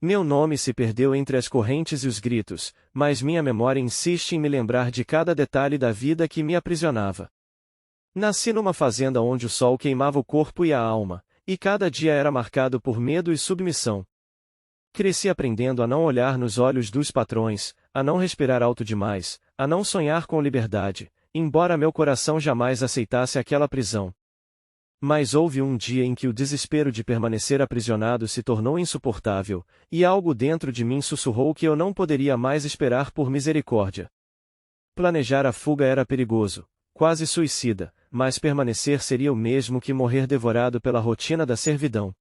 Meu nome se perdeu entre as correntes e os gritos, mas minha memória insiste em me lembrar de cada detalhe da vida que me aprisionava. Nasci numa fazenda onde o sol queimava o corpo e a alma, e cada dia era marcado por medo e submissão. Cresci aprendendo a não olhar nos olhos dos patrões, a não respirar alto demais, a não sonhar com liberdade, embora meu coração jamais aceitasse aquela prisão. Mas houve um dia em que o desespero de permanecer aprisionado se tornou insuportável, e algo dentro de mim sussurrou que eu não poderia mais esperar por misericórdia. Planejar a fuga era perigoso, quase suicida, mas permanecer seria o mesmo que morrer devorado pela rotina da servidão.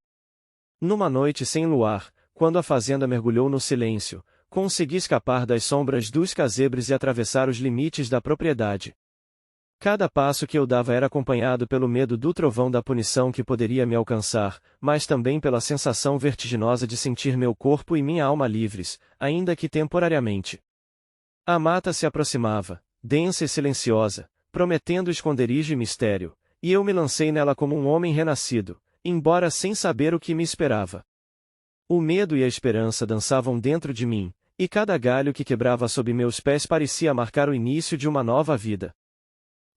Numa noite sem luar, quando a fazenda mergulhou no silêncio, consegui escapar das sombras dos casebres e atravessar os limites da propriedade. Cada passo que eu dava era acompanhado pelo medo do trovão da punição que poderia me alcançar, mas também pela sensação vertiginosa de sentir meu corpo e minha alma livres, ainda que temporariamente. A mata se aproximava, densa e silenciosa, prometendo esconderijo e mistério, e eu me lancei nela como um homem renascido, embora sem saber o que me esperava. O medo e a esperança dançavam dentro de mim, e cada galho que quebrava sob meus pés parecia marcar o início de uma nova vida.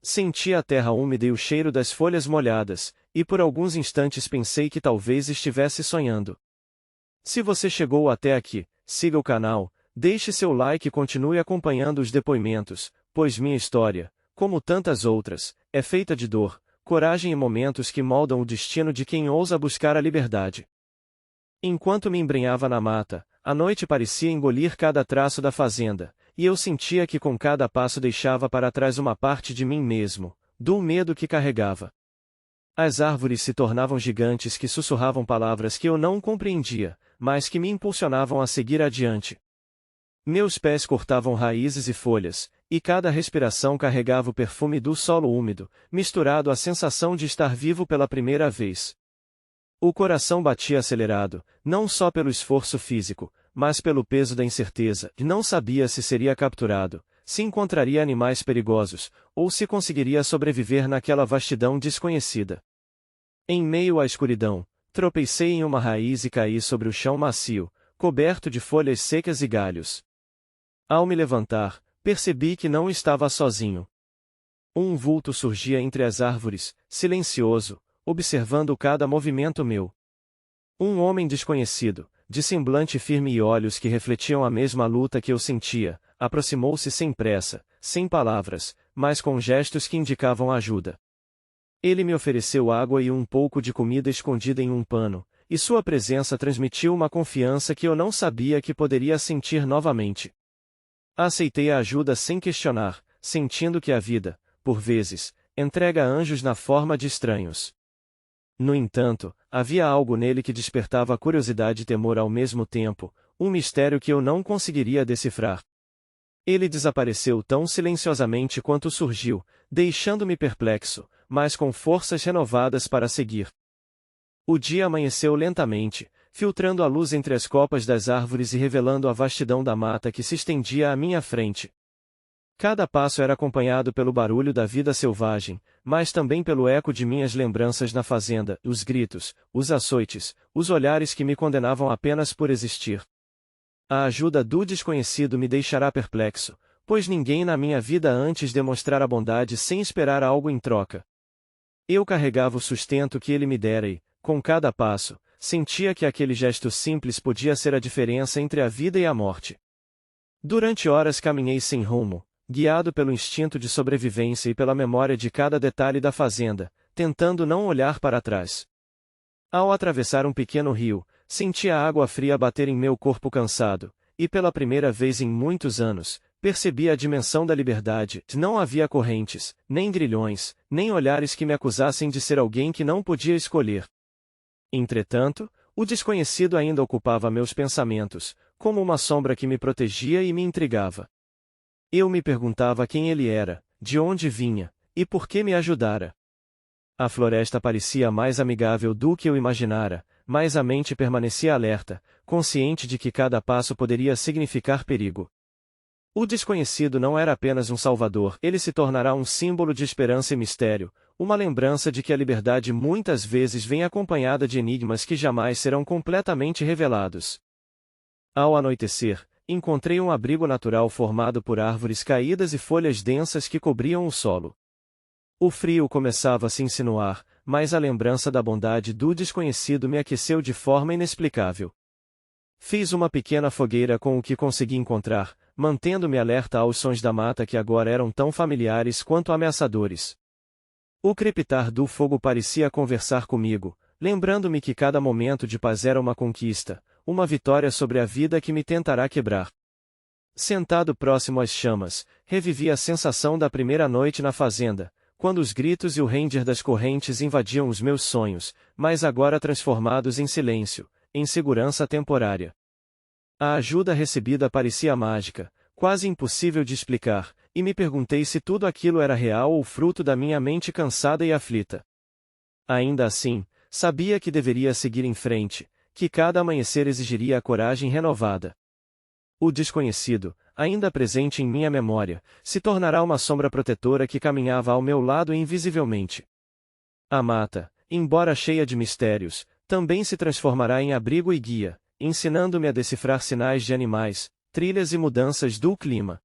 Sentia a terra úmida e o cheiro das folhas molhadas, e por alguns instantes pensei que talvez estivesse sonhando. Se você chegou até aqui, siga o canal, deixe seu like e continue acompanhando os depoimentos, pois minha história, como tantas outras, é feita de dor, coragem e momentos que moldam o destino de quem ousa buscar a liberdade. Enquanto me embrenhava na mata, a noite parecia engolir cada traço da fazenda, e eu sentia que com cada passo deixava para trás uma parte de mim mesmo, do medo que carregava. As árvores se tornavam gigantes que sussurravam palavras que eu não compreendia, mas que me impulsionavam a seguir adiante. Meus pés cortavam raízes e folhas, e cada respiração carregava o perfume do solo úmido, misturado à sensação de estar vivo pela primeira vez. O coração batia acelerado, não só pelo esforço físico, mas pelo peso da incerteza, e não sabia se seria capturado, se encontraria animais perigosos, ou se conseguiria sobreviver naquela vastidão desconhecida. Em meio à escuridão, tropecei em uma raiz e caí sobre o chão macio, coberto de folhas secas e galhos. Ao me levantar, percebi que não estava sozinho. Um vulto surgia entre as árvores, silencioso, observando cada movimento meu. Um homem desconhecido, de semblante firme e olhos que refletiam a mesma luta que eu sentia, aproximou-se sem pressa, sem palavras, mas com gestos que indicavam ajuda. Ele me ofereceu água e um pouco de comida escondida em um pano, e sua presença transmitiu uma confiança que eu não sabia que poderia sentir novamente. Aceitei a ajuda sem questionar, sentindo que a vida, por vezes, entrega anjos na forma de estranhos. No entanto, havia algo nele que despertava curiosidade e temor ao mesmo tempo, um mistério que eu não conseguiria decifrar. Ele desapareceu tão silenciosamente quanto surgiu, deixando-me perplexo, mas com forças renovadas para seguir. O dia amanheceu lentamente, filtrando a luz entre as copas das árvores e revelando a vastidão da mata que se estendia à minha frente. Cada passo era acompanhado pelo barulho da vida selvagem, mas também pelo eco de minhas lembranças na fazenda, os gritos, os açoites, os olhares que me condenavam apenas por existir. A ajuda do desconhecido me deixará perplexo, pois ninguém na minha vida antes demonstrara bondade sem esperar algo em troca. Eu carregava o sustento que ele me dera e, com cada passo, sentia que aquele gesto simples podia ser a diferença entre a vida e a morte. Durante horas caminhei sem rumo, guiado pelo instinto de sobrevivência e pela memória de cada detalhe da fazenda, tentando não olhar para trás. Ao atravessar um pequeno rio, senti a água fria bater em meu corpo cansado, e pela primeira vez em muitos anos, percebi a dimensão da liberdade. Não havia correntes, nem grilhões, nem olhares que me acusassem de ser alguém que não podia escolher. Entretanto, o desconhecido ainda ocupava meus pensamentos, como uma sombra que me protegia e me intrigava. Eu me perguntava quem ele era, de onde vinha, e por que me ajudara. A floresta parecia mais amigável do que eu imaginara, mas a mente permanecia alerta, consciente de que cada passo poderia significar perigo. O desconhecido não era apenas um salvador, ele se tornará um símbolo de esperança e mistério, uma lembrança de que a liberdade muitas vezes vem acompanhada de enigmas que jamais serão completamente revelados. Ao anoitecer, encontrei um abrigo natural formado por árvores caídas e folhas densas que cobriam o solo. O frio começava a se insinuar, mas a lembrança da bondade do desconhecido me aqueceu de forma inexplicável. Fiz uma pequena fogueira com o que consegui encontrar, mantendo-me alerta aos sons da mata que agora eram tão familiares quanto ameaçadores. O crepitar do fogo parecia conversar comigo, lembrando-me que cada momento de paz era uma conquista, uma vitória sobre a vida que me tentará quebrar. Sentado próximo às chamas, revivi a sensação da primeira noite na fazenda, quando os gritos e o ranger das correntes invadiam os meus sonhos, mas agora transformados em silêncio, em segurança temporária. A ajuda recebida parecia mágica, quase impossível de explicar, e me perguntei se tudo aquilo era real ou fruto da minha mente cansada e aflita. Ainda assim, sabia que deveria seguir em frente, que cada amanhecer exigiria a coragem renovada. O desconhecido, ainda presente em minha memória, se tornará uma sombra protetora que caminhava ao meu lado invisivelmente. A mata, embora cheia de mistérios, também se transformará em abrigo e guia, ensinando-me a decifrar sinais de animais, trilhas e mudanças do clima.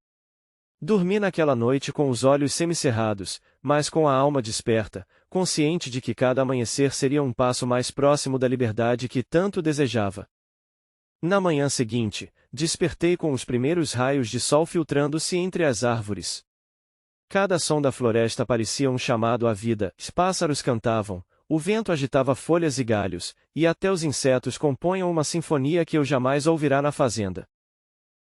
Dormi naquela noite com os olhos semicerrados, mas com a alma desperta, consciente de que cada amanhecer seria um passo mais próximo da liberdade que tanto desejava. Na manhã seguinte, despertei com os primeiros raios de sol filtrando-se entre as árvores. Cada som da floresta parecia um chamado à vida, os pássaros cantavam, o vento agitava folhas e galhos, e até os insetos compunham uma sinfonia que eu jamais ouvirá na fazenda.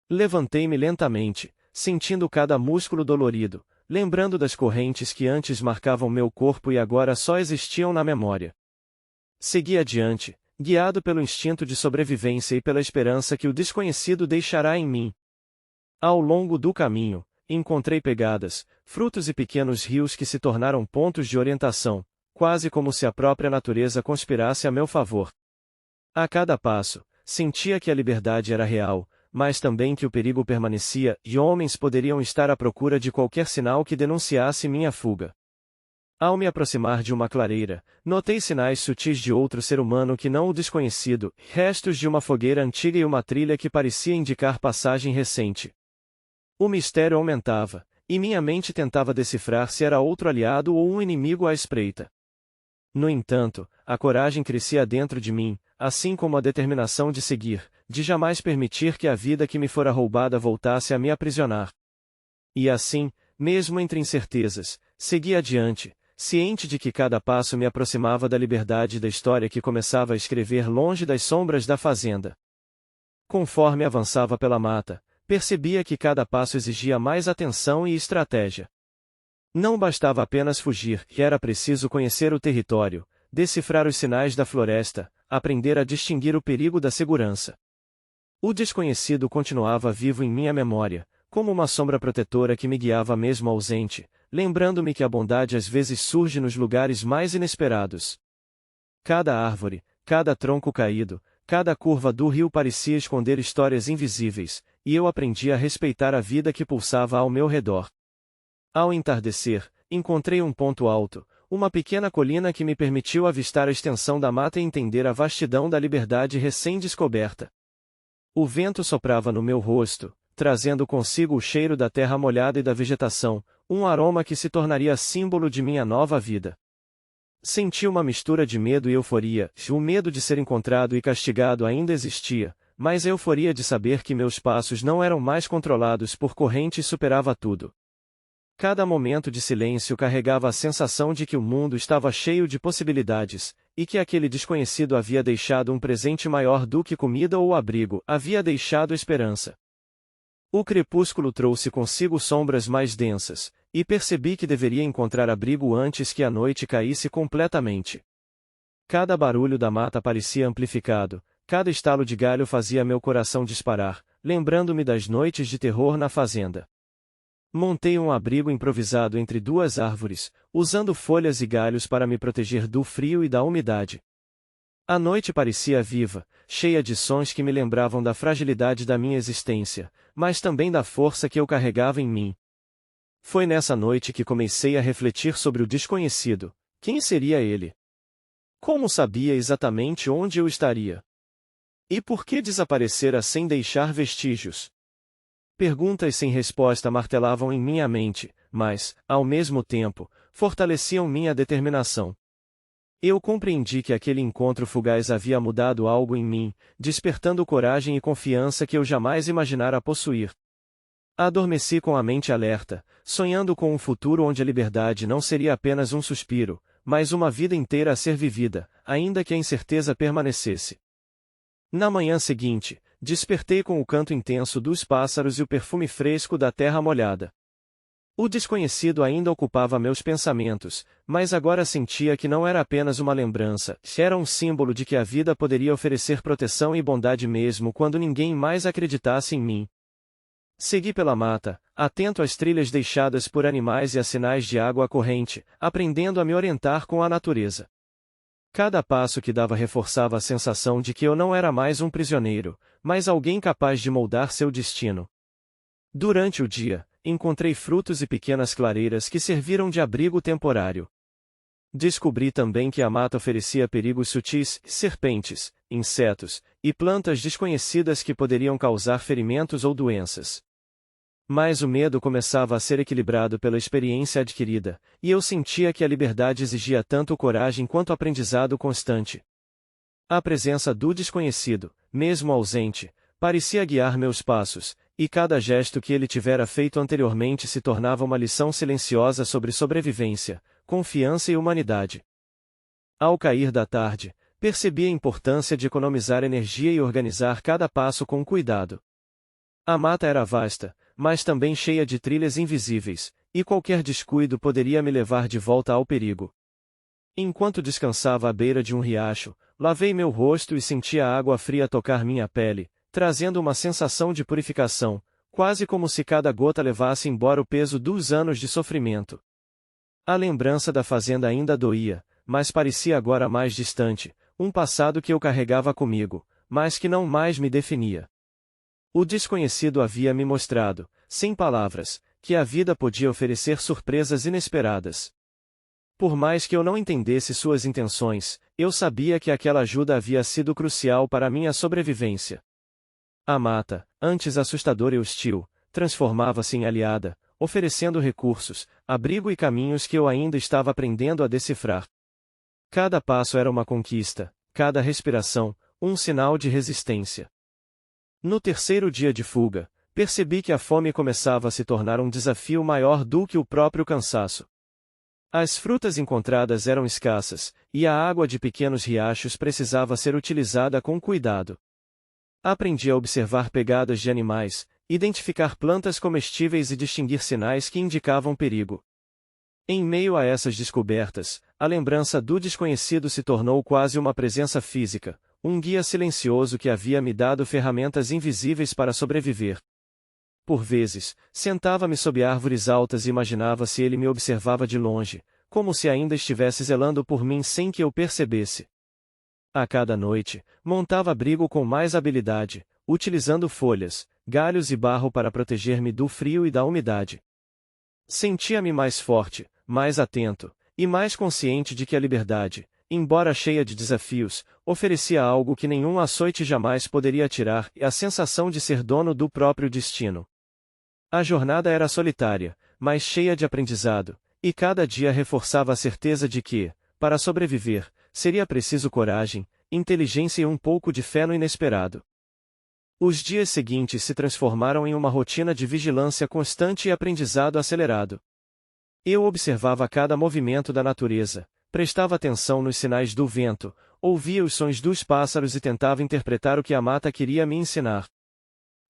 Levantei-me lentamente, sentindo cada músculo dolorido, lembrando das correntes que antes marcavam meu corpo e agora só existiam na memória. Segui adiante, guiado pelo instinto de sobrevivência e pela esperança que o desconhecido deixará em mim. Ao longo do caminho, encontrei pegadas, frutos e pequenos rios que se tornaram pontos de orientação, quase como se a própria natureza conspirasse a meu favor. A cada passo, sentia que a liberdade era real, mas também que o perigo permanecia, e homens poderiam estar à procura de qualquer sinal que denunciasse minha fuga. Ao me aproximar de uma clareira, notei sinais sutis de outro ser humano que não o desconhecido, restos de uma fogueira antiga e uma trilha que parecia indicar passagem recente. O mistério aumentava, e minha mente tentava decifrar se era outro aliado ou um inimigo à espreita. No entanto, a coragem crescia dentro de mim, assim como a determinação de seguir, de jamais permitir que a vida que me fora roubada voltasse a me aprisionar. E assim, mesmo entre incertezas, segui adiante, ciente de que cada passo me aproximava da liberdade da história que começava a escrever longe das sombras da fazenda. Conforme avançava pela mata, percebia que cada passo exigia mais atenção e estratégia. Não bastava apenas fugir, era preciso conhecer o território, decifrar os sinais da floresta, aprender a distinguir o perigo da segurança. O desconhecido continuava vivo em minha memória, como uma sombra protetora que me guiava mesmo ausente, lembrando-me que a bondade às vezes surge nos lugares mais inesperados. Cada árvore, cada tronco caído, cada curva do rio parecia esconder histórias invisíveis, e eu aprendi a respeitar a vida que pulsava ao meu redor. Ao entardecer, encontrei um ponto alto, uma pequena colina que me permitiu avistar a extensão da mata e entender a vastidão da liberdade recém-descoberta. O vento soprava no meu rosto, trazendo consigo o cheiro da terra molhada e da vegetação, um aroma que se tornaria símbolo de minha nova vida. Senti uma mistura de medo e euforia, o medo de ser encontrado e castigado ainda existia, mas a euforia de saber que meus passos não eram mais controlados por correntes superava tudo. Cada momento de silêncio carregava a sensação de que o mundo estava cheio de possibilidades, e que aquele desconhecido havia deixado um presente maior do que comida ou abrigo, havia deixado esperança. O crepúsculo trouxe consigo sombras mais densas, e percebi que deveria encontrar abrigo antes que a noite caísse completamente. Cada barulho da mata parecia amplificado, cada estalo de galho fazia meu coração disparar, lembrando-me das noites de terror na fazenda. Montei um abrigo improvisado entre duas árvores, usando folhas e galhos para me proteger do frio e da umidade. A noite parecia viva, cheia de sons que me lembravam da fragilidade da minha existência, mas também da força que eu carregava em mim. Foi nessa noite que comecei a refletir sobre o desconhecido. Quem seria ele? Como sabia exatamente onde eu estaria? E por que desaparecera sem deixar vestígios? Perguntas sem resposta martelavam em minha mente, mas, ao mesmo tempo, fortaleciam minha determinação. Eu compreendi que aquele encontro fugaz havia mudado algo em mim, despertando coragem e confiança que eu jamais imaginara possuir. Adormeci com a mente alerta, sonhando com um futuro onde a liberdade não seria apenas um suspiro, mas uma vida inteira a ser vivida, ainda que a incerteza permanecesse. Na manhã seguinte, despertei com o canto intenso dos pássaros e o perfume fresco da terra molhada. O desconhecido ainda ocupava meus pensamentos, mas agora sentia que não era apenas uma lembrança, era um símbolo de que a vida poderia oferecer proteção e bondade mesmo quando ninguém mais acreditasse em mim. Segui pela mata, atento às trilhas deixadas por animais e a sinais de água corrente, aprendendo a me orientar com a natureza. Cada passo que dava reforçava a sensação de que eu não era mais um prisioneiro, mas alguém capaz de moldar seu destino. Durante o dia, encontrei frutos e pequenas clareiras que serviram de abrigo temporário. Descobri também que a mata oferecia perigos sutis, serpentes, insetos, e plantas desconhecidas que poderiam causar ferimentos ou doenças. Mas o medo começava a ser equilibrado pela experiência adquirida, e eu sentia que a liberdade exigia tanto coragem quanto aprendizado constante. A presença do desconhecido, mesmo ausente, parecia guiar meus passos, e cada gesto que ele tivera feito anteriormente se tornava uma lição silenciosa sobre sobrevivência, confiança e humanidade. Ao cair da tarde, percebi a importância de economizar energia e organizar cada passo com cuidado. A mata era vasta, mas também cheia de trilhas invisíveis, e qualquer descuido poderia me levar de volta ao perigo. Enquanto descansava à beira de um riacho, lavei meu rosto e senti a água fria tocar minha pele, trazendo uma sensação de purificação, quase como se cada gota levasse embora o peso dos anos de sofrimento. A lembrança da fazenda ainda doía, mas parecia agora mais distante, um passado que eu carregava comigo, mas que não mais me definia. O desconhecido havia me mostrado, sem palavras, que a vida podia oferecer surpresas inesperadas. Por mais que eu não entendesse suas intenções, eu sabia que aquela ajuda havia sido crucial para minha sobrevivência. A mata, antes assustadora e hostil, transformava-se em aliada, oferecendo recursos, abrigo e caminhos que eu ainda estava aprendendo a decifrar. Cada passo era uma conquista, cada respiração, um sinal de resistência. No terceiro dia de fuga, percebi que a fome começava a se tornar um desafio maior do que o próprio cansaço. As frutas encontradas eram escassas, e a água de pequenos riachos precisava ser utilizada com cuidado. Aprendi a observar pegadas de animais, identificar plantas comestíveis e distinguir sinais que indicavam perigo. Em meio a essas descobertas, a lembrança do desconhecido se tornou quase uma presença física, um guia silencioso que havia me dado ferramentas invisíveis para sobreviver. Por vezes, sentava-me sob árvores altas e imaginava se ele me observava de longe, como se ainda estivesse zelando por mim sem que eu percebesse. A cada noite, montava abrigo com mais habilidade, utilizando folhas, galhos e barro para proteger-me do frio e da umidade. Sentia-me mais forte, mais atento, e mais consciente de que a liberdade, embora cheia de desafios, oferecia algo que nenhum açoite jamais poderia tirar, e a sensação de ser dono do próprio destino. A jornada era solitária, mas cheia de aprendizado, e cada dia reforçava a certeza de que, para sobreviver, seria preciso coragem, inteligência e um pouco de fé no inesperado. Os dias seguintes se transformaram em uma rotina de vigilância constante e aprendizado acelerado. Eu observava cada movimento da natureza, prestava atenção nos sinais do vento, ouvia os sons dos pássaros e tentava interpretar o que a mata queria me ensinar.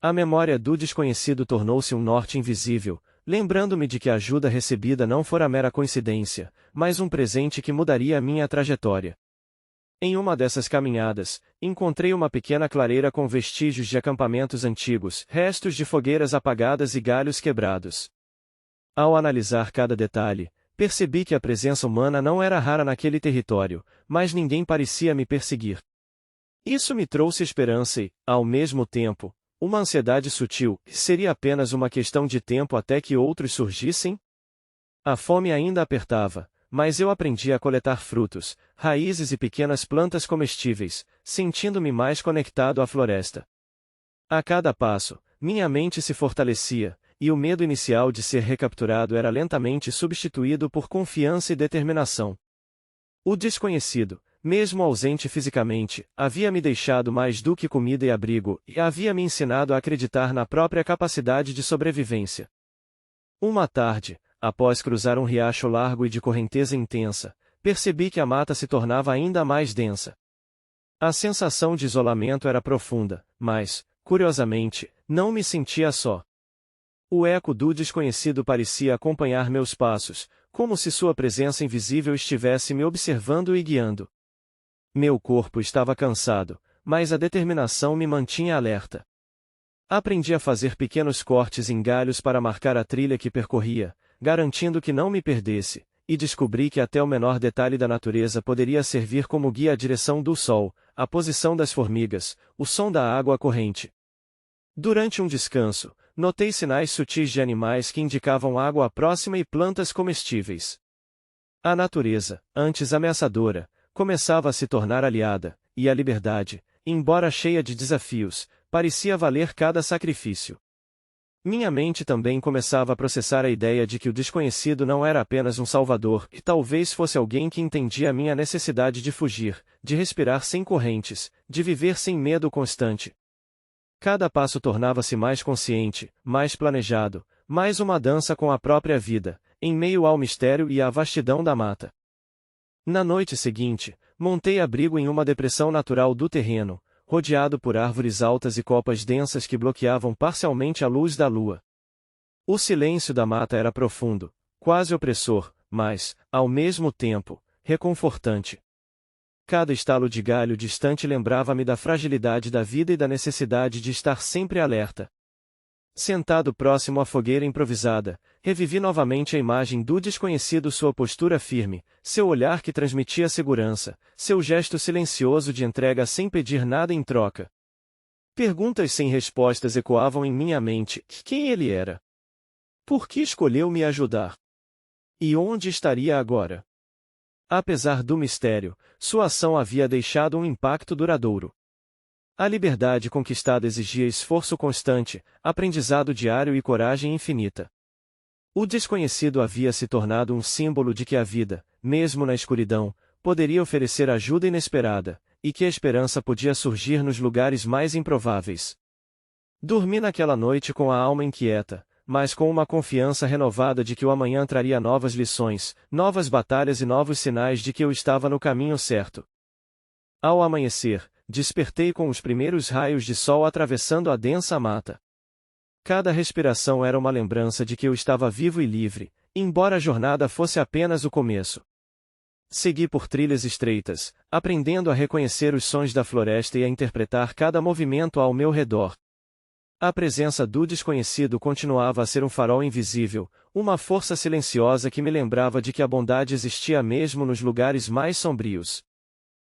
A memória do desconhecido tornou-se um norte invisível, lembrando-me de que a ajuda recebida não fora mera coincidência, mas um presente que mudaria a minha trajetória. Em uma dessas caminhadas, encontrei uma pequena clareira com vestígios de acampamentos antigos, restos de fogueiras apagadas e galhos quebrados. Ao analisar cada detalhe, percebi que a presença humana não era rara naquele território, mas ninguém parecia me perseguir. Isso me trouxe esperança e, ao mesmo tempo, uma ansiedade sutil. Seria apenas uma questão de tempo até que outros surgissem? A fome ainda apertava, mas eu aprendi a coletar frutos, raízes e pequenas plantas comestíveis, sentindo-me mais conectado à floresta. A cada passo, minha mente se fortalecia, e o medo inicial de ser recapturado era lentamente substituído por confiança e determinação. O desconhecido, mesmo ausente fisicamente, havia me deixado mais do que comida e abrigo, e havia me ensinado a acreditar na própria capacidade de sobrevivência. Uma tarde, após cruzar um riacho largo e de correnteza intensa, percebi que a mata se tornava ainda mais densa. A sensação de isolamento era profunda, mas, curiosamente, não me sentia só. O eco do desconhecido parecia acompanhar meus passos, como se sua presença invisível estivesse me observando e guiando. Meu corpo estava cansado, mas a determinação me mantinha alerta. Aprendi a fazer pequenos cortes em galhos para marcar a trilha que percorria, garantindo que não me perdesse, e descobri que até o menor detalhe da natureza poderia servir como guia à direção do sol, a posição das formigas, o som da água corrente. Durante um descanso, notei sinais sutis de animais que indicavam água próxima e plantas comestíveis. A natureza, antes ameaçadora, começava a se tornar aliada, e a liberdade, embora cheia de desafios, parecia valer cada sacrifício. Minha mente também começava a processar a ideia de que o desconhecido não era apenas um salvador, e talvez fosse alguém que entendia a minha necessidade de fugir, de respirar sem correntes, de viver sem medo constante. Cada passo tornava-se mais consciente, mais planejado, mais uma dança com a própria vida, em meio ao mistério e à vastidão da mata. Na noite seguinte, montei abrigo em uma depressão natural do terreno, rodeado por árvores altas e copas densas que bloqueavam parcialmente a luz da lua. O silêncio da mata era profundo, quase opressor, mas, ao mesmo tempo, reconfortante. Cada estalo de galho distante lembrava-me da fragilidade da vida e da necessidade de estar sempre alerta. Sentado próximo à fogueira improvisada, revivi novamente a imagem do desconhecido, sua postura firme, seu olhar que transmitia segurança, seu gesto silencioso de entrega sem pedir nada em troca. Perguntas sem respostas ecoavam em minha mente: quem ele era? Por que escolheu me ajudar? E onde estaria agora? Apesar do mistério, sua ação havia deixado um impacto duradouro. A liberdade conquistada exigia esforço constante, aprendizado diário e coragem infinita. O desconhecido havia se tornado um símbolo de que a vida, mesmo na escuridão, poderia oferecer ajuda inesperada, e que a esperança podia surgir nos lugares mais improváveis. Dormi naquela noite com a alma inquieta, mas com uma confiança renovada de que o amanhã traria novas lições, novas batalhas e novos sinais de que eu estava no caminho certo. Ao amanhecer, despertei com os primeiros raios de sol atravessando a densa mata. Cada respiração era uma lembrança de que eu estava vivo e livre, embora a jornada fosse apenas o começo. Segui por trilhas estreitas, aprendendo a reconhecer os sons da floresta e a interpretar cada movimento ao meu redor. A presença do desconhecido continuava a ser um farol invisível, uma força silenciosa que me lembrava de que a bondade existia mesmo nos lugares mais sombrios.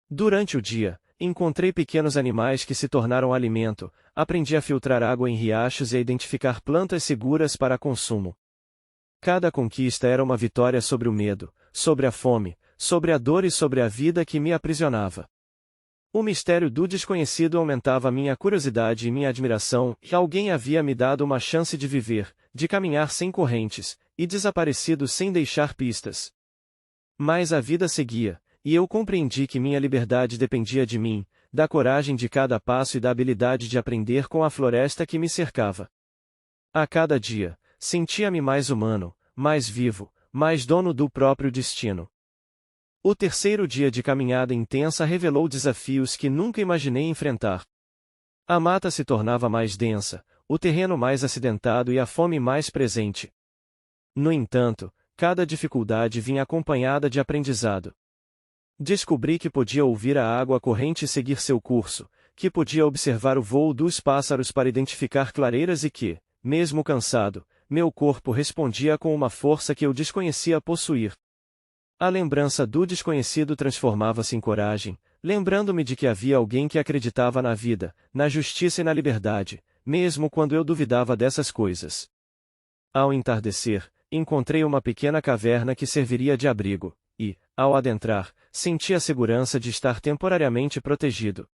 Durante o dia, encontrei pequenos animais que se tornaram alimento, aprendi a filtrar água em riachos e a identificar plantas seguras para consumo. Cada conquista era uma vitória sobre o medo, sobre a fome, sobre a dor e sobre a vida que me aprisionava. O mistério do desconhecido aumentava minha curiosidade e minha admiração, e alguém havia me dado uma chance de viver, de caminhar sem correntes, e desaparecido sem deixar pistas. Mas a vida seguia, e eu compreendi que minha liberdade dependia de mim, da coragem de cada passo e da habilidade de aprender com a floresta que me cercava. A cada dia, sentia-me mais humano, mais vivo, mais dono do próprio destino. O terceiro dia de caminhada intensa revelou desafios que nunca imaginei enfrentar. A mata se tornava mais densa, o terreno mais acidentado e a fome mais presente. No entanto, cada dificuldade vinha acompanhada de aprendizado. Descobri que podia ouvir a água corrente e seguir seu curso, que podia observar o voo dos pássaros para identificar clareiras e que, mesmo cansado, meu corpo respondia com uma força que eu desconhecia possuir. A lembrança do desconhecido transformava-se em coragem, lembrando-me de que havia alguém que acreditava na vida, na justiça e na liberdade, mesmo quando eu duvidava dessas coisas. Ao entardecer, encontrei uma pequena caverna que serviria de abrigo, ao adentrar, senti a segurança de estar temporariamente protegido.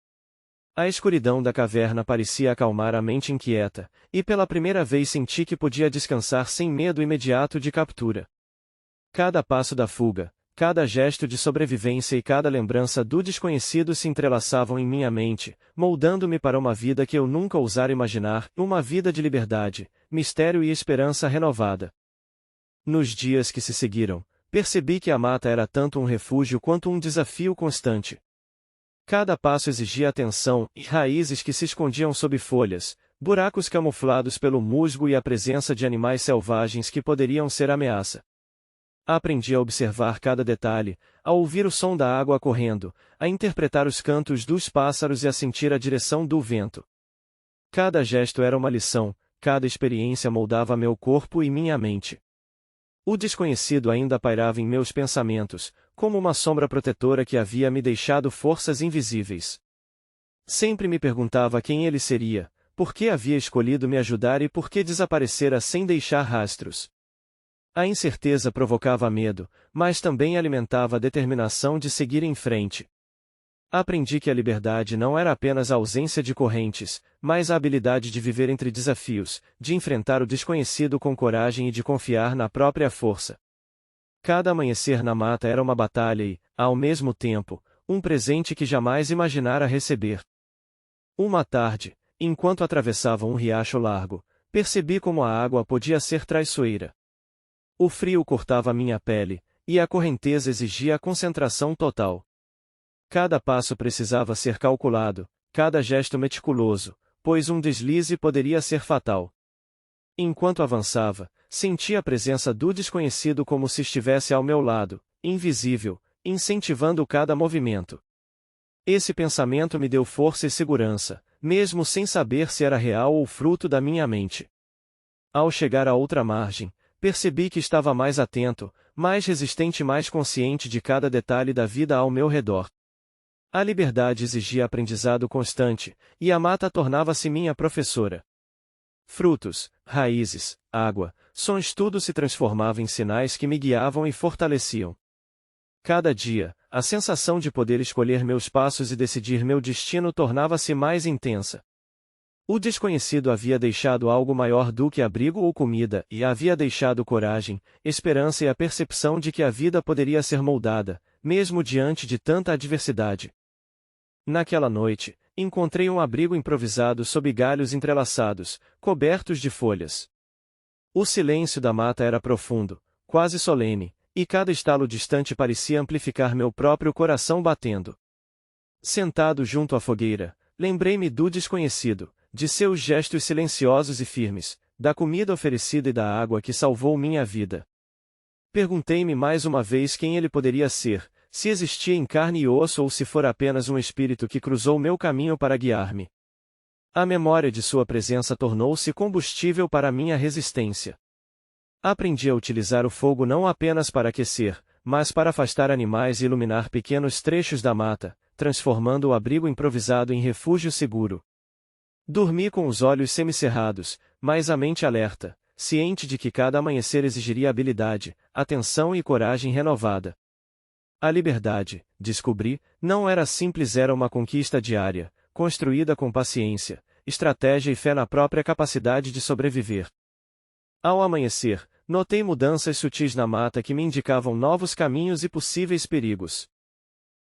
A escuridão da caverna parecia acalmar a mente inquieta, e pela primeira vez senti que podia descansar sem medo imediato de captura. Cada passo da fuga, cada gesto de sobrevivência e cada lembrança do desconhecido se entrelaçavam em minha mente, moldando-me para uma vida que eu nunca ousara imaginar, uma vida de liberdade, mistério e esperança renovada. Nos dias que se seguiram, percebi que a mata era tanto um refúgio quanto um desafio constante. Cada passo exigia atenção, e raízes que se escondiam sob folhas, buracos camuflados pelo musgo e a presença de animais selvagens que poderiam ser ameaça. Aprendi a observar cada detalhe, a ouvir o som da água correndo, a interpretar os cantos dos pássaros e a sentir a direção do vento. Cada gesto era uma lição, cada experiência moldava meu corpo e minha mente. O desconhecido ainda pairava em meus pensamentos, como uma sombra protetora que havia me deixado forças invisíveis. Sempre me perguntava quem ele seria, por que havia escolhido me ajudar e por que desaparecera sem deixar rastros. A incerteza provocava medo, mas também alimentava a determinação de seguir em frente. Aprendi que a liberdade não era apenas a ausência de correntes, mas a habilidade de viver entre desafios, de enfrentar o desconhecido com coragem e de confiar na própria força. Cada amanhecer na mata era uma batalha e, ao mesmo tempo, um presente que jamais imaginara receber. Uma tarde, enquanto atravessava um riacho largo, percebi como a água podia ser traiçoeira. O frio cortava minha pele, e a correnteza exigia concentração total. Cada passo precisava ser calculado, cada gesto meticuloso, pois um deslize poderia ser fatal. Enquanto avançava, senti a presença do desconhecido como se estivesse ao meu lado, invisível, incentivando cada movimento. Esse pensamento me deu força e segurança, mesmo sem saber se era real ou fruto da minha mente. Ao chegar à outra margem, percebi que estava mais atento, mais resistente e mais consciente de cada detalhe da vida ao meu redor. A liberdade exigia aprendizado constante, e a mata tornava-se minha professora. Frutos, raízes, água, sons, tudo se transformava em sinais que me guiavam e fortaleciam. Cada dia, a sensação de poder escolher meus passos e decidir meu destino tornava-se mais intensa. O desconhecido havia deixado algo maior do que abrigo ou comida, e havia deixado coragem, esperança e a percepção de que a vida poderia ser moldada, mesmo diante de tanta adversidade. Naquela noite, encontrei um abrigo improvisado sob galhos entrelaçados, cobertos de folhas. O silêncio da mata era profundo, quase solene, e cada estalo distante parecia amplificar meu próprio coração batendo. Sentado junto à fogueira, lembrei-me do desconhecido, de seus gestos silenciosos e firmes, da comida oferecida e da água que salvou minha vida. Perguntei-me mais uma vez quem ele poderia ser, se existia em carne e osso ou se fora apenas um espírito que cruzou meu caminho para guiar-me. A memória de sua presença tornou-se combustível para minha resistência. Aprendi a utilizar o fogo não apenas para aquecer, mas para afastar animais e iluminar pequenos trechos da mata, transformando o abrigo improvisado em refúgio seguro. Dormi com os olhos semicerrados, mas a mente alerta, ciente de que cada amanhecer exigiria habilidade, atenção e coragem renovada. A liberdade, descobri, não era simples, era uma conquista diária, construída com paciência, estratégia e fé na própria capacidade de sobreviver. Ao amanhecer, notei mudanças sutis na mata que me indicavam novos caminhos e possíveis perigos.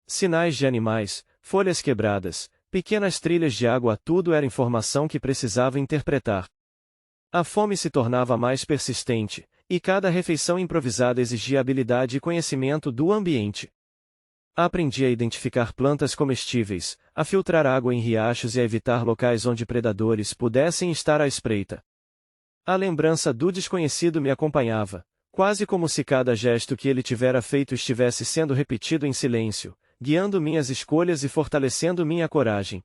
Sinais de animais, folhas quebradas, pequenas trilhas de água, tudo era informação que precisava interpretar. A fome se tornava mais persistente, e cada refeição improvisada exigia habilidade e conhecimento do ambiente. Aprendi a identificar plantas comestíveis, a filtrar água em riachos e a evitar locais onde predadores pudessem estar à espreita. A lembrança do desconhecido me acompanhava, quase como se cada gesto que ele tivera feito estivesse sendo repetido em silêncio, guiando minhas escolhas e fortalecendo minha coragem.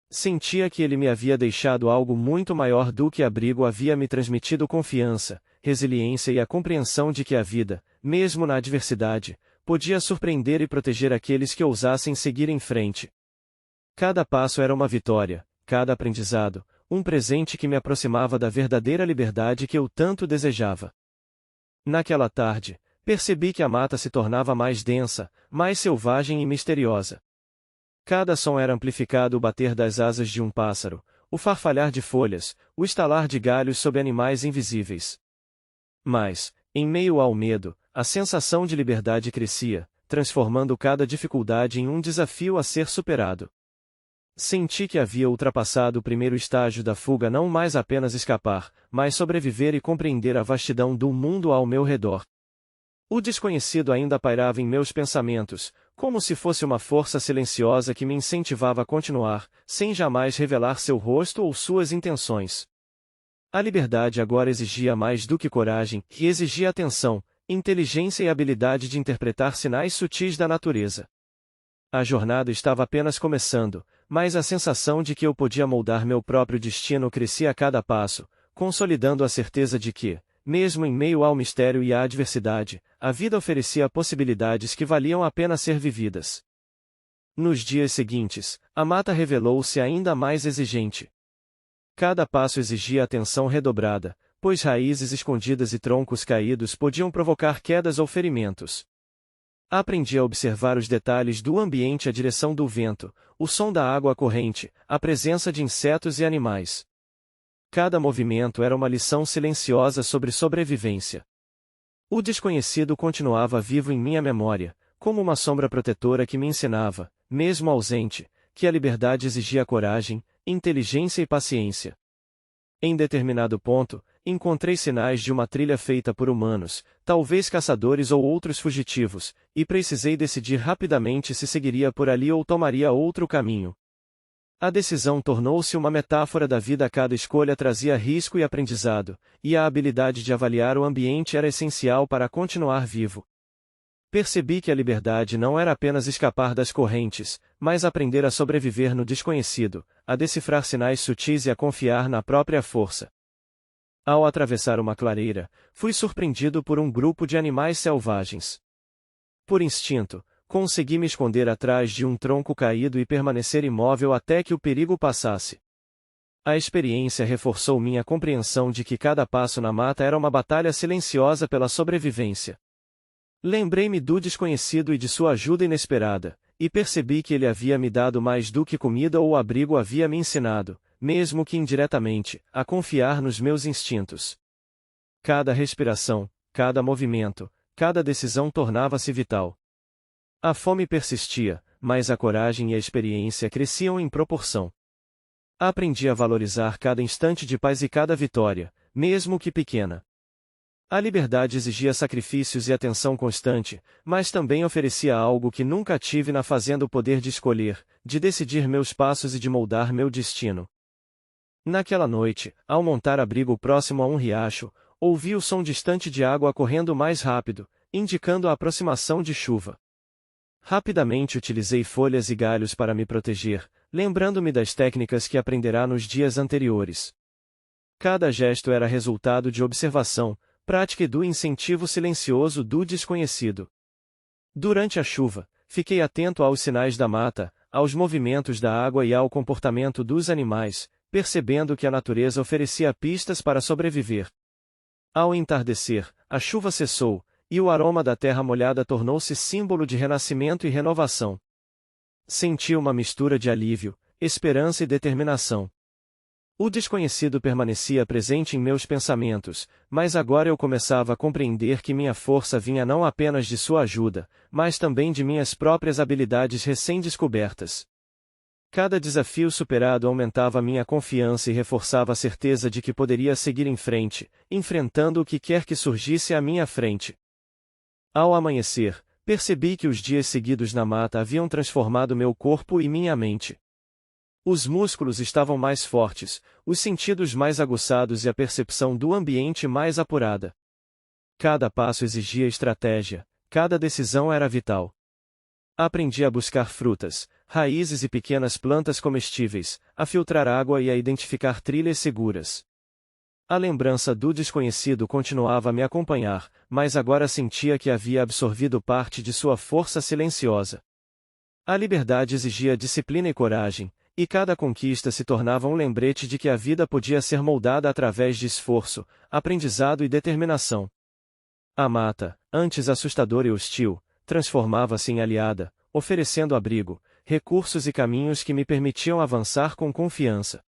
Sentia que ele me havia deixado algo muito maior do que abrigo, havia me transmitido confiança, resiliência e a compreensão de que a vida, mesmo na adversidade, podia surpreender e proteger aqueles que ousassem seguir em frente. Cada passo era uma vitória, cada aprendizado, um presente que me aproximava da verdadeira liberdade que eu tanto desejava. Naquela tarde, Percebi que a mata se tornava mais densa, mais selvagem e misteriosa. Cada som era amplificado: o bater das asas de um pássaro, o farfalhar de folhas, o estalar de galhos sob animais invisíveis. Mas, em meio ao medo, a sensação de liberdade crescia, transformando cada dificuldade em um desafio a ser superado. Senti que havia ultrapassado o primeiro estágio da fuga: não mais apenas escapar, mas sobreviver e compreender a vastidão do mundo ao meu redor. O desconhecido ainda pairava em meus pensamentos, como se fosse uma força silenciosa que me incentivava a continuar, sem jamais revelar seu rosto ou suas intenções. A liberdade agora exigia mais do que coragem, e exigia atenção, inteligência e habilidade de interpretar sinais sutis da natureza. A jornada estava apenas começando, mas a sensação de que eu podia moldar meu próprio destino crescia a cada passo, consolidando a certeza de que, mesmo em meio ao mistério e à adversidade, a vida oferecia possibilidades que valiam a pena ser vividas. Nos dias seguintes, a mata revelou-se ainda mais exigente. Cada passo exigia atenção redobrada, pois raízes escondidas e troncos caídos podiam provocar quedas ou ferimentos. Aprendi a observar os detalhes do ambiente: a direção do vento, o som da água corrente, a presença de insetos e animais. Cada movimento era uma lição silenciosa sobre sobrevivência. O desconhecido continuava vivo em minha memória, como uma sombra protetora que me ensinava, mesmo ausente, que a liberdade exigia coragem, inteligência e paciência. Em determinado ponto, encontrei sinais de uma trilha feita por humanos, talvez caçadores ou outros fugitivos, e precisei decidir rapidamente se seguiria por ali ou tomaria outro caminho. A decisão tornou-se uma metáfora da vida: cada escolha trazia risco e aprendizado, e a habilidade de avaliar o ambiente era essencial para continuar vivo. Percebi que a liberdade não era apenas escapar das correntes, mas aprender a sobreviver no desconhecido, a decifrar sinais sutis e a confiar na própria força. Ao atravessar uma clareira, fui surpreendido por um grupo de animais selvagens. Por instinto, consegui me esconder atrás de um tronco caído e permanecer imóvel até que o perigo passasse. A experiência reforçou minha compreensão de que cada passo na mata era uma batalha silenciosa pela sobrevivência. Lembrei-me do desconhecido e de sua ajuda inesperada, e percebi que ele havia me dado mais do que comida ou abrigo. Havia me ensinado, mesmo que indiretamente, a confiar nos meus instintos. Cada respiração, cada movimento, cada decisão tornava-se vital. A fome persistia, mas a coragem e a experiência cresciam em proporção. Aprendi a valorizar cada instante de paz e cada vitória, mesmo que pequena. A liberdade exigia sacrifícios e atenção constante, mas também oferecia algo que nunca tive na fazenda: o poder de escolher, de decidir meus passos e de moldar meu destino. Naquela noite, ao montar abrigo próximo a um riacho, ouvi o som distante de água correndo mais rápido, indicando a aproximação de chuva. Rapidamente utilizei folhas e galhos para me proteger, lembrando-me das técnicas que aprenderá nos dias anteriores. Cada gesto era resultado de observação, prática e do incentivo silencioso do desconhecido. Durante a chuva, fiquei atento aos sinais da mata, aos movimentos da água e ao comportamento dos animais, percebendo que a natureza oferecia pistas para sobreviver. Ao entardecer, a chuva cessou, e o aroma da terra molhada tornou-se símbolo de renascimento e renovação. Senti uma mistura de alívio, esperança e determinação. O desconhecido permanecia presente em meus pensamentos, mas agora eu começava a compreender que minha força vinha não apenas de sua ajuda, mas também de minhas próprias habilidades recém-descobertas. Cada desafio superado aumentava minha confiança e reforçava a certeza de que poderia seguir em frente, enfrentando o que quer que surgisse à minha frente. Ao amanhecer, percebi que os dias seguidos na mata haviam transformado meu corpo e minha mente. Os músculos estavam mais fortes, os sentidos mais aguçados e a percepção do ambiente mais apurada. Cada passo exigia estratégia, cada decisão era vital. Aprendi a buscar frutas, raízes e pequenas plantas comestíveis, a filtrar água e a identificar trilhas seguras. A lembrança do desconhecido continuava a me acompanhar, mas agora sentia que havia absorvido parte de sua força silenciosa. A liberdade exigia disciplina e coragem, e cada conquista se tornava um lembrete de que a vida podia ser moldada através de esforço, aprendizado e determinação. A mata, antes assustadora e hostil, transformava-se em aliada, oferecendo abrigo, recursos e caminhos que me permitiam avançar com confiança.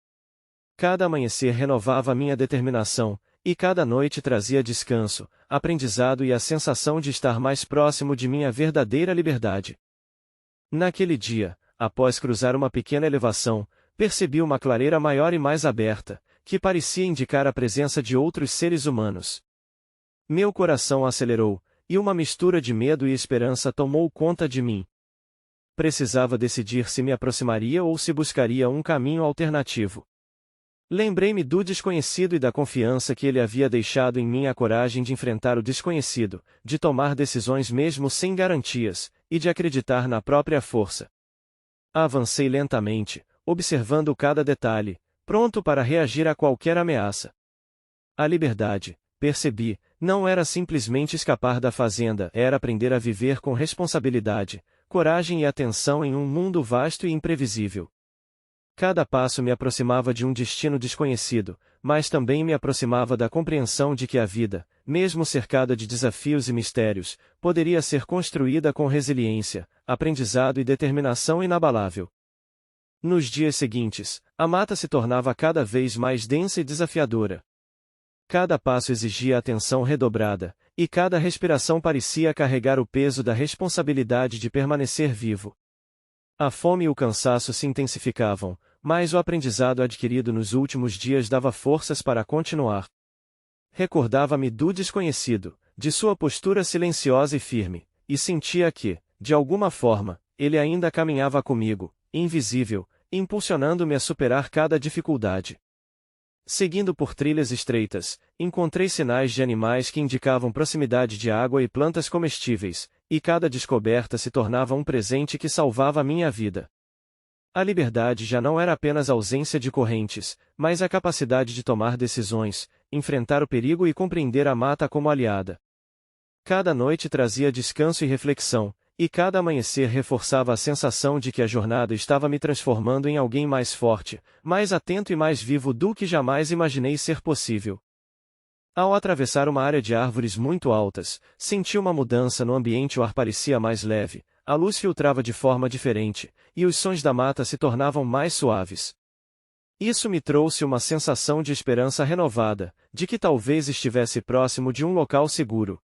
Cada amanhecer renovava minha determinação, e cada noite trazia descanso, aprendizado e a sensação de estar mais próximo de minha verdadeira liberdade. Naquele dia, após cruzar uma pequena elevação, percebi uma clareira maior e mais aberta, que parecia indicar a presença de outros seres humanos. Meu coração acelerou, e uma mistura de medo e esperança tomou conta de mim. Precisava decidir se me aproximaria ou se buscaria um caminho alternativo. Lembrei-me do desconhecido e da confiança que ele havia deixado em mim, a coragem de enfrentar o desconhecido, de tomar decisões mesmo sem garantias, e de acreditar na própria força. Avancei lentamente, observando cada detalhe, pronto para reagir a qualquer ameaça. A liberdade, percebi, não era simplesmente escapar da fazenda, era aprender a viver com responsabilidade, coragem e atenção em um mundo vasto e imprevisível. Cada passo me aproximava de um destino desconhecido, mas também me aproximava da compreensão de que a vida, mesmo cercada de desafios e mistérios, poderia ser construída com resiliência, aprendizado e determinação inabalável. Nos dias seguintes, a mata se tornava cada vez mais densa e desafiadora. Cada passo exigia atenção redobrada, e cada respiração parecia carregar o peso da responsabilidade de permanecer vivo. A fome e o cansaço se intensificavam, mas o aprendizado adquirido nos últimos dias dava forças para continuar. Recordava-me do desconhecido, de sua postura silenciosa e firme, e sentia que, de alguma forma, ele ainda caminhava comigo, invisível, impulsionando-me a superar cada dificuldade. Seguindo por trilhas estreitas, encontrei sinais de animais que indicavam proximidade de água e plantas comestíveis, e cada descoberta se tornava um presente que salvava a minha vida. A liberdade já não era apenas a ausência de correntes, mas a capacidade de tomar decisões, enfrentar o perigo e compreender a mata como aliada. Cada noite trazia descanso e reflexão, e cada amanhecer reforçava a sensação de que a jornada estava me transformando em alguém mais forte, mais atento e mais vivo do que jamais imaginei ser possível. Ao atravessar uma área de árvores muito altas, senti uma mudança no ambiente. O ar parecia mais leve, a luz filtrava de forma diferente, e os sons da mata se tornavam mais suaves. Isso me trouxe uma sensação de esperança renovada, de que talvez estivesse próximo de um local seguro.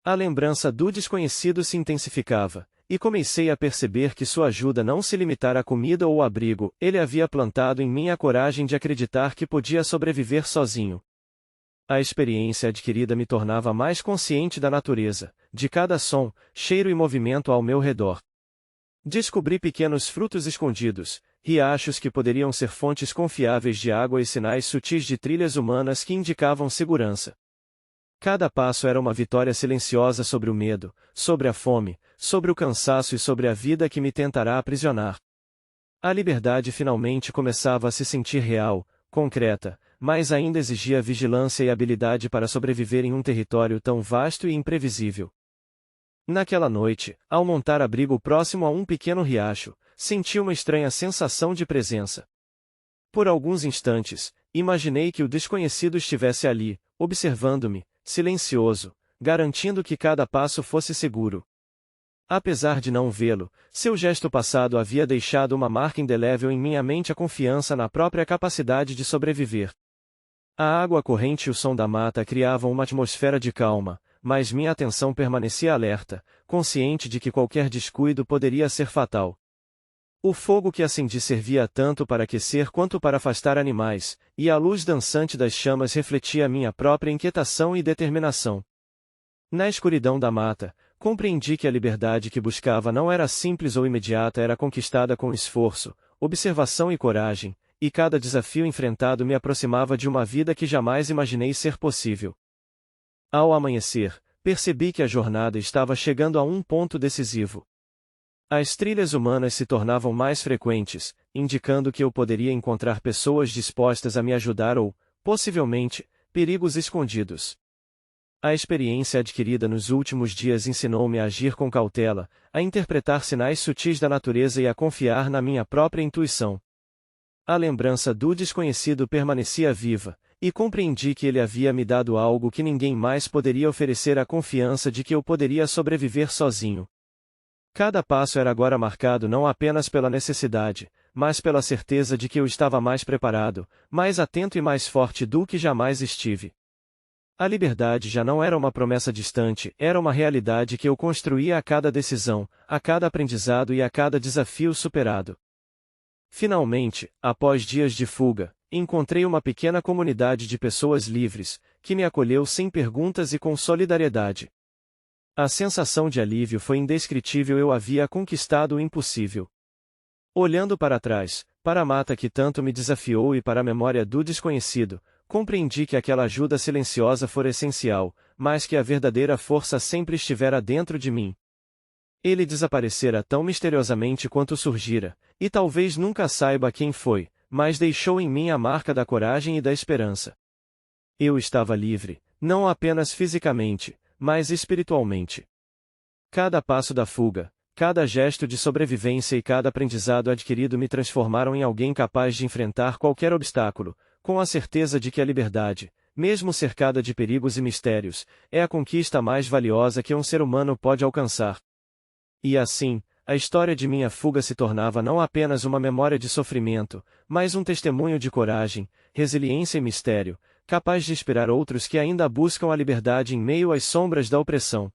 A lembrança do desconhecido se intensificava, e comecei a perceber que sua ajuda não se limitara a comida ou abrigo, ele havia plantado em mim a coragem de acreditar que podia sobreviver sozinho. A experiência adquirida me tornava mais consciente da natureza, de cada som, cheiro e movimento ao meu redor. Descobri pequenos frutos escondidos, riachos que poderiam ser fontes confiáveis de água e sinais sutis de trilhas humanas que indicavam segurança. Cada passo era uma vitória silenciosa sobre o medo, sobre a fome, sobre o cansaço e sobre a vida que me tentará aprisionar. A liberdade finalmente começava a se sentir real, concreta, mas ainda exigia vigilância e habilidade para sobreviver em um território tão vasto e imprevisível. Naquela noite, ao montar abrigo próximo a um pequeno riacho, senti uma estranha sensação de presença. Por alguns instantes, imaginei que o desconhecido estivesse ali, observando-me, silencioso, garantindo que cada passo fosse seguro. Apesar de não vê-lo, seu gesto passado havia deixado uma marca indelével em minha mente, a confiança na própria capacidade de sobreviver. A água corrente e o som da mata criavam uma atmosfera de calma, mas minha atenção permanecia alerta, consciente de que qualquer descuido poderia ser fatal. O fogo que acendi servia tanto para aquecer quanto para afastar animais, e a luz dançante das chamas refletia minha própria inquietação e determinação. Na escuridão da mata, compreendi que a liberdade que buscava não era simples ou imediata, era conquistada com esforço, observação e coragem, e cada desafio enfrentado me aproximava de uma vida que jamais imaginei ser possível. Ao amanhecer, percebi que a jornada estava chegando a um ponto decisivo. As trilhas humanas se tornavam mais frequentes, indicando que eu poderia encontrar pessoas dispostas a me ajudar ou, possivelmente, perigos escondidos. A experiência adquirida nos últimos dias ensinou-me a agir com cautela, a interpretar sinais sutis da natureza e a confiar na minha própria intuição. A lembrança do desconhecido permanecia viva, e compreendi que ele havia me dado algo que ninguém mais poderia oferecer, a confiança de que eu poderia sobreviver sozinho. Cada passo era agora marcado não apenas pela necessidade, mas pela certeza de que eu estava mais preparado, mais atento e mais forte do que jamais estive. A liberdade já não era uma promessa distante, era uma realidade que eu construía a cada decisão, a cada aprendizado e a cada desafio superado. Finalmente, após dias de fuga, encontrei uma pequena comunidade de pessoas livres, que me acolheu sem perguntas e com solidariedade. A sensação de alívio foi indescritível, eu havia conquistado o impossível. Olhando para trás, para a mata que tanto me desafiou e para a memória do desconhecido, compreendi que aquela ajuda silenciosa fora essencial, mas que a verdadeira força sempre estivera dentro de mim. Ele desaparecera tão misteriosamente quanto surgira, e talvez nunca saiba quem foi, mas deixou em mim a marca da coragem e da esperança. Eu estava livre, não apenas fisicamente, mas espiritualmente. Cada passo da fuga, cada gesto de sobrevivência e cada aprendizado adquirido me transformaram em alguém capaz de enfrentar qualquer obstáculo, com a certeza de que a liberdade, mesmo cercada de perigos e mistérios, é a conquista mais valiosa que um ser humano pode alcançar. E assim, a história de minha fuga se tornava não apenas uma memória de sofrimento, mas um testemunho de coragem, resiliência e mistério, capaz de inspirar outros que ainda buscam a liberdade em meio às sombras da opressão.